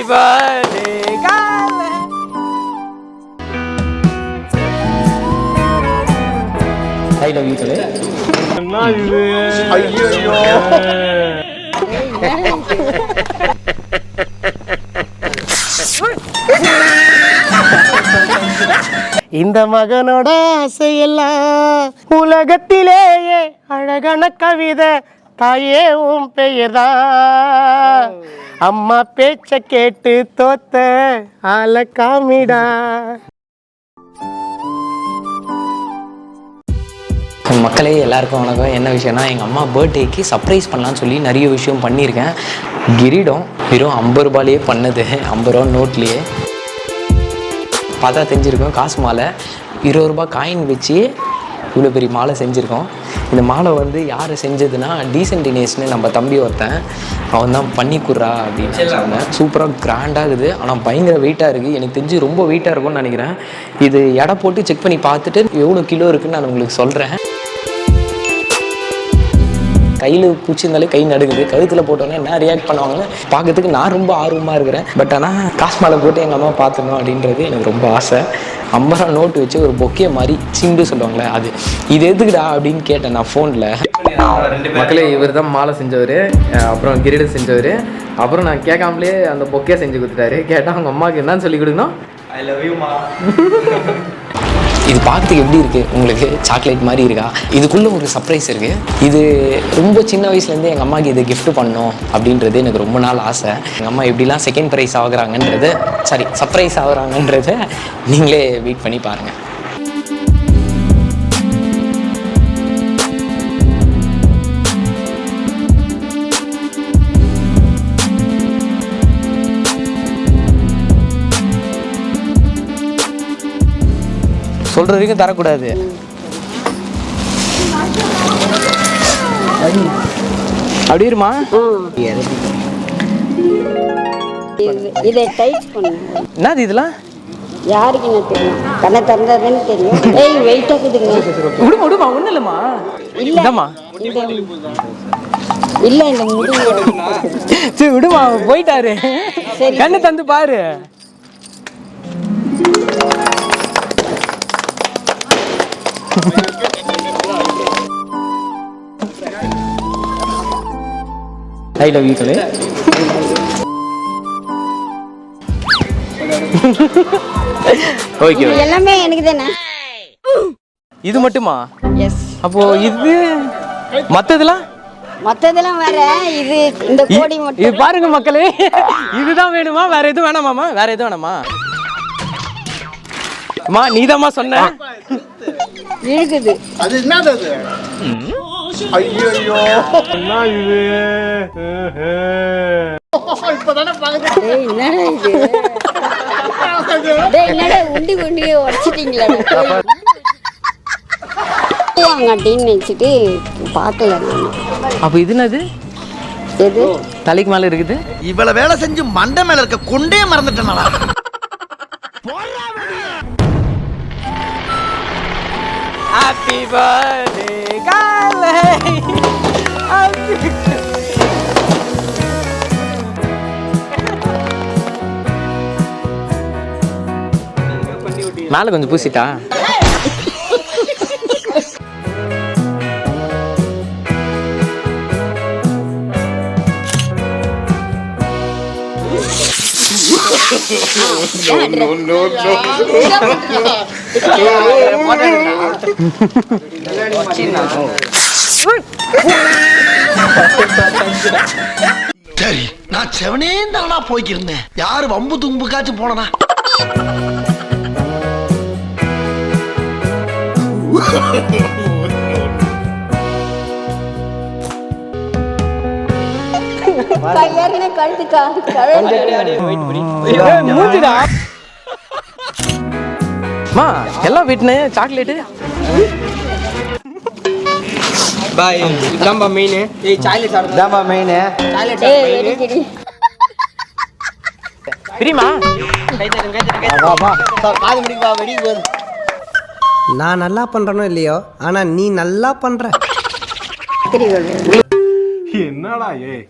birthday காலை. I love you கலை. என்ன இது? ஐயோ இந்த மகனோட ஆசையெல்லாம் உலகத்திலேயே அழகான கவிதை தாயே உன் பெயர்தான். அம்மா பேச்ச கேட்டு தோத்த ஆள காமிடா. மக்களே எல்லாருக்கும் வணக்கம். என்ன விஷயம்னா, எங்கள் அம்மா பர்த்டேக்கு சர்ப்ரைஸ் பண்ணலான்னு சொல்லி நிறைய விஷயம் பண்ணியிருக்கேன். கிரீடம் வெறும் 50 ரூபாயிலேயே பண்ணது, 50 ரூபா நோட்லேயே பார்த்தா தெரிஞ்சிருக்கோம். காசு மாலை 20 ரூபா காயின் வச்சு இவ்வளோ பெரிய மாலை செஞ்சுருக்கோம். இந்த மாலை வந்து யார் செஞ்சதுன்னா, டீசென்ட் தினேஷ்னு நம்ம தம்பி ஒருத்தன், அவன் தான் பண்ணி கொடுறா அப்படின்னு சொன்னேன். சூப்பராக கிராண்டாக இருக்குது, ஆனால் பயங்கர வெயிட்டாக இருக்குது. எனக்கு தெரிஞ்சு ரொம்ப வெயிட்டாக இருக்கும்னு நினைக்கிறேன். இது எடை போட்டு செக் பண்ணி பார்த்துட்டு எவ்வளோ கிலோ இருக்குதுன்னு நான் உங்களுக்கு சொல்கிறேன். கையில் பூச்சிருந்தாலே கை நடுங்குது. கழுத்தில் போட்டோன்னே என்ன ரியாக்ட் பண்ணுவாங்கன்னு பார்க்கறதுக்கு நான் ரொம்ப ஆர்வமாக இருக்கிறேன். பட் ஆனால் காசு மாலை போட்டு எங்கள் அம்மா பார்த்துக்கணும் அப்படின்றது எனக்கு ரொம்ப ஆசை. 50 ரூபா நோட்டு வச்சு ஒரு பொக்கே மாதிரி சிண்டு சொல்லுவாங்களே, அது இது எதுக்குடா அப்படின்னு கேட்டேன் நான் ஃபோனில். மக்களே, இவர் தான் மாலை செஞ்சவர், அப்புறம் கிரீடம் செஞ்சவர். அப்புறம் நான் கேட்காமலே அந்த பொக்கே செஞ்சு கொடுத்துட்டாரு. கேட்டால் அவங்க அம்மாவுக்கு என்னன்னு சொல்லி கொடுக்கணும், ஐ லவ் யூ மா. இது பார்க்கறதுக்கு எப்படி இருக்குது உங்களுக்கு? சாக்லேட் மாதிரி இருக்கா? இதுக்குள்ளே ஒரு சர்ப்ரைஸ் இருக்குது. இது ரொம்ப சின்ன வயசுலேருந்து எங்கள் அம்மாவுக்கு இதை கிஃப்ட் பண்ணணும் அப்படின்றது எனக்கு ரொம்ப நாள் ஆசை. எங்கள் அம்மா எப்படிலாம் செகண்ட் ப்ரைஸ் ஆகுறாங்கன்றது, சர்ப்ரைஸ் ஆகுறாங்கன்றதை நீங்களே வெயிட் பண்ணி பாருங்கள். சொல்கிற வரைக்கும் தரக்கூடாது. அப்படி இருமா. இதை டைட் பண்ணு. என்னது இதெல்லாம்? யாருக்கு என்ன தெரியும்? கண்ணை திறந்தாதானே தெரியும். ஏய் வெயிட் ஆகுதுங்க. விடுமா விடுமா, ஒன்றும் இல்லைம்மா. இல்லைம்மா, இல்லை இந்த முடிவு. சரி விடுமா, போயிட்டாரு. கண்ணு தந்து பாரு. I love you Kalai. Okay, எல்லாமே எனக்கு தானே. இது மட்டுமா? எஸ். அப்போ இது மற்றதெல்லாம் வேற. இது இந்த கோடி மட்டும். இது பாருங்க மக்களே, இதுதான் வேணுமா? வேற எதுவும் வேணாமாமா? வேற எதுவும் வேணாமா? அம்மா நீதாம்மா சொன்ன. இருக்குது. அது என்னது? அது ஐயோ என்ன இது? இப்பதானே பாக்குறேன். டேய் என்னடா இது? டேய் என்னடா உண்டி உடைச்சிட்டீங்களா? வாங்கட்டின்னு நினைச்சிட்டு பார்க்கல நான். அப்போ இது என்னது? எது தலைக்கு மேல இருக்குது? இவ்வளவு வேலை செஞ்சு மண்டை மேல இருக்க கொண்டே மறந்துட்டேனா? ஹாப்பி பர்த்டே காலை. மேல கொஞ்சம் பூசிட்டா. சரி, நான் செவனே தானா போய்க்கிருந்தேன். யாரு வம்பு தும்புக்காச்சும் போனா? எல்லாம் வீட்டுனு சாக்லேட்டு. பாய் இதாம்பா மெயின். ஏய் சாக்லேட் சாப்பிடு. இதாம்பா மெயின். சாக்லேட் சாப்பிடு. பிரிமா வா வா காது முடிக்கு வா, வெடி போடு. நான் நல்லா பண்றனோ இல்லையோ, ஆனா நீ நல்லா பண்ற. என்னடா ஏய்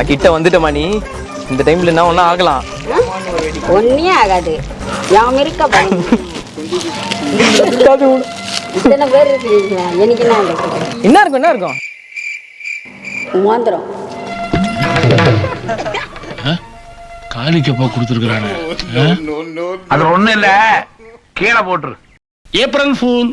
கிட்ட வந்துட்டமா நீ இந்த டைம்ல என்ன ஒன்றும் ஆகலாம். ஒன்னே ஆகாது. யாம் இருக்க பயன். இத்தனை பேர் இருக்கீங்க, எனக்கு என்ன ஆகுது? என்ன இருக்கும் மோந்திரம். காலிக்கப்பா கொடுத்துருக்கானே. அது ஒண்ணும் இல்ல, கீழே போட்டுரு. April fool.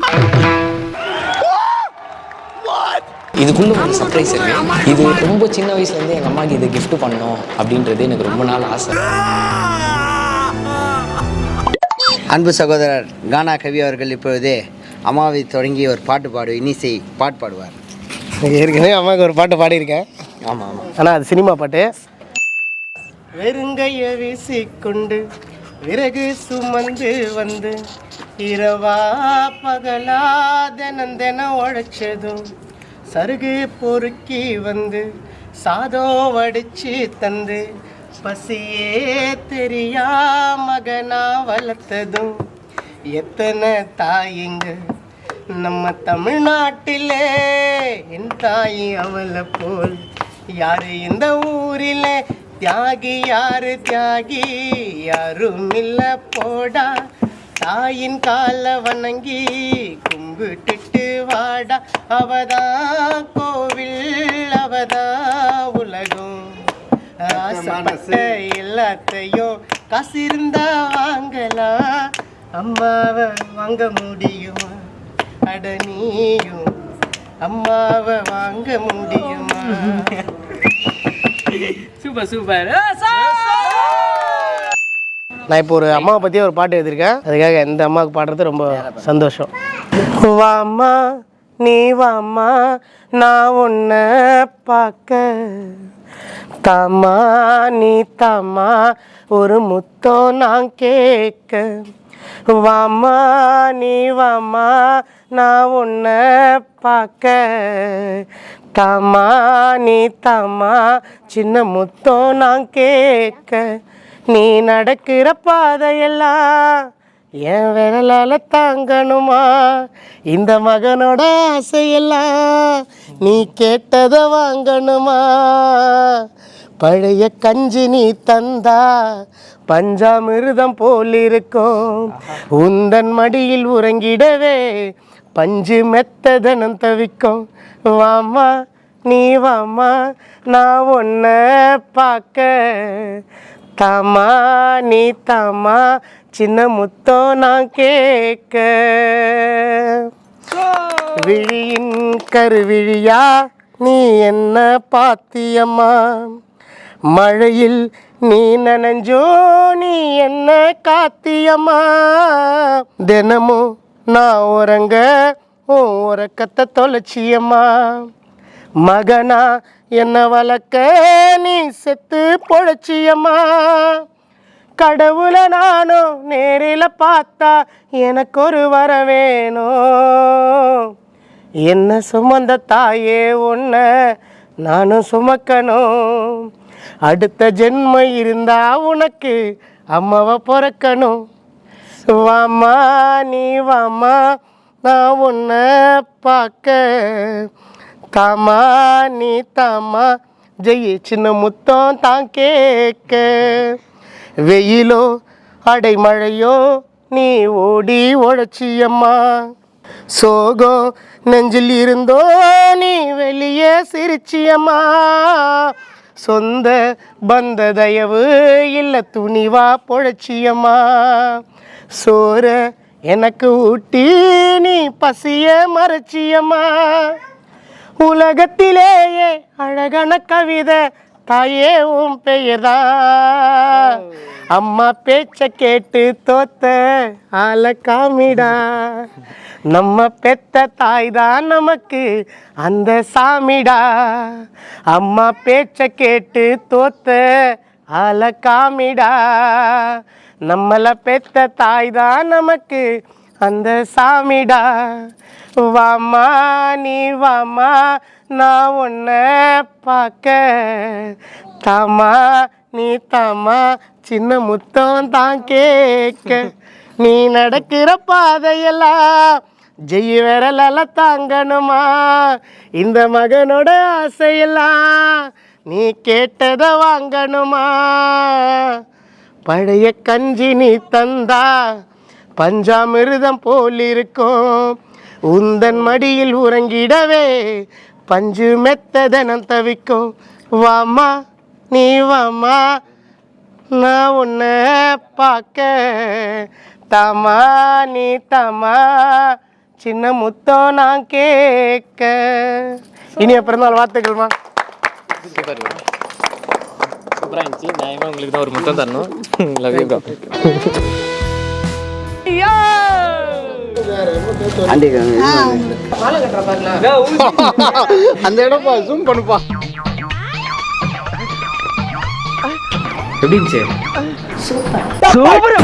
இதுக்குள்ள ஒரு சர்ப்ரைஸ் இருக்கு. இது ரொம்ப சின்ன வயசுலேருந்து எங்கள் அம்மாவுக்கு இதை கிஃப்ட் பண்ணணும் அப்படின்றது எனக்கு ரொம்ப நாள் ஆசை. அன்பு சகோதரர் கானா கவி அவர்கள் இப்பொழுது அம்மாவை தொடங்கி ஒரு பாட்டு இன்னிசை பாட்டு பாடுவார். ஏற்கனவே அம்மாவுக்கு ஒரு பாட்டு பாடியிருக்கேன். ஆமாம். ஆனால் அது சினிமா பாட்டு. வெறுங்கைய வீசிக்கொண்டு விறகு சுமந்து வந்து இரவா பகலா தினம் உழைச்சதும் சருகு பொறுக்கி வந்து சாதம் வடிச்சு தந்து பசியே தெரியா மகனா வளர்த்ததும் எத்தனை தாயிங்க நம்ம தமிழ்நாட்டிலே. என் தாயி அவளை போல் யாரு இந்த ஊரில் தியாகி யாரு தியாகி யாரும் இல்லை போடா. தாயின் கால வணங்கி கும்பிட்டுட்டு வாடா. அவதான் கோவில் அவதான் உலகம். ஆசைப்பட்ட எல்லாத்தையும் காசு இருந்தா வாங்கலாம். அம்மாவை வாங்க முடியுமா? அட நீயும் அம்மாவை வாங்க முடியுமா? சூப்பர். நான் இப்போ ஒரு அம்மாவை பற்றி ஒரு பாட்டு எழுதியிருக்கேன். அதுக்காக இந்த அம்மாவுக்கு பாடுறது ரொம்ப சந்தோஷம். வாம்மா நீ வாம்மா நான் உன்னை பார்க்க. தாமா நீ தாமா ஒரு முத்தம் நான் கேட்க. வாம்மா நீ வாம்மா நான் உன்னை பார்க்க. தாமா நீ தாமா சின்ன முத்தம் நான் கேட்க. நீ நடக்கிற பாதையெல்லாம் என் விரலால் தாங்கணுமா? இந்த மகனோட ஆசையெல்லாம் நீ கேட்டதை வாங்கணுமா? பழைய கஞ்சி நீ தந்தா பஞ்சாமிர்தம் போல் இருக்கும். உந்தன் மடியில் உறங்கிடவே பஞ்சு மெத்ததனம் தவிக்கும். வாம்மா நீ வாம்மா நான் உன்னை பார்க்க. தாமா நீ தாமா சின்ன முத்தம் நான் கேட்க. விழியின் கருவிழியா நீ என்ன பாத்தியம்மா? மழையில் நீ நனைஞ்சோ நீ என்ன காத்தியம்மா? தினமும் நான் உறங்க உன் உறக்கத்தை தொலைச்சியம்மா. மகனா என்ன வளர்க்க நீ செத்து பொழைச்சியம்மா. கடவுளை நானும் நேரில் பார்த்தா எனக்கு ஒரு வர வேணும். என்ன சுமந்த தாயே உன்னை நானும் சுமக்கணும். அடுத்த ஜென்மம் இருந்தா உனக்கு அம்மாவை பிறக்கணும். வாம்மா நீ வாம்மா நான் உன்னை பார்க்க. தாமா நீ தாமா ஜெயி சின்ன முத்தம் தான் கேட்க. வெயிலோ அடைமழையோ நீ ஓடி உழைச்சியம்மா. சோகம் நெஞ்சில் இருந்தோ நீ வெளியே சிரிச்சியம்மா. சொந்த பந்த தயவு இல்லை துணிவா பொழைச்சியம்மா. சோற எனக்கு ஊட்டி நீ பசிய மறைச்சியம்மா. உலகத்திலேயே அழகான கவிதை தாயே உன் பெயர்தான். அம்மா பேச்ச கேட்டு தோத்த ஆள காமிடா. நம்ம பெத்த தாய் தான் நமக்கு அந்த சாமிடா. அம்மா பேச்ச கேட்டு தோத்த ஆள காமிடா. நம்மளை பெத்த தாய் தான் நமக்கு அந்த சாமிடா. வாம்மா நீ வாம்மா நான் உன்னை பார்க்க. தாமா நீ தாமா சின்ன முத்தம் தான் கேட்க. நீ நடக்கிற பாதையெல்லாம் ஜெய் விரலால தாங்கணுமா? இந்த மகனோட ஆசையெல்லாம் நீ கேட்டத வாங்கணுமா, பழைய கஞ்சி நீ தந்தா பஞ்சாமிருதம் போல் இருக்கும், உந்தன் மடியில் உறங்கிடவே பஞ்சு மெத்ததனம் தவிக்கும். வாமா நீ வாமா, நான் உன்னை பார்க்க தாமா நீ தாமா, சின்ன முத்தம் நான் கேட்க. இனிய பிறந்தநாள் வாழ்த்துக்கள்மா. சூப்பர் சூப்பராக இருந்துச்சு. நியாயமாக உங்களுக்கு தான் ஒரு முத்தம் தரணும். Love you bro. அந்த இடம்ப்பா ஜூம் பண்ணுப்பா. எப்படி இருந்துச்சு? சூப்பர்.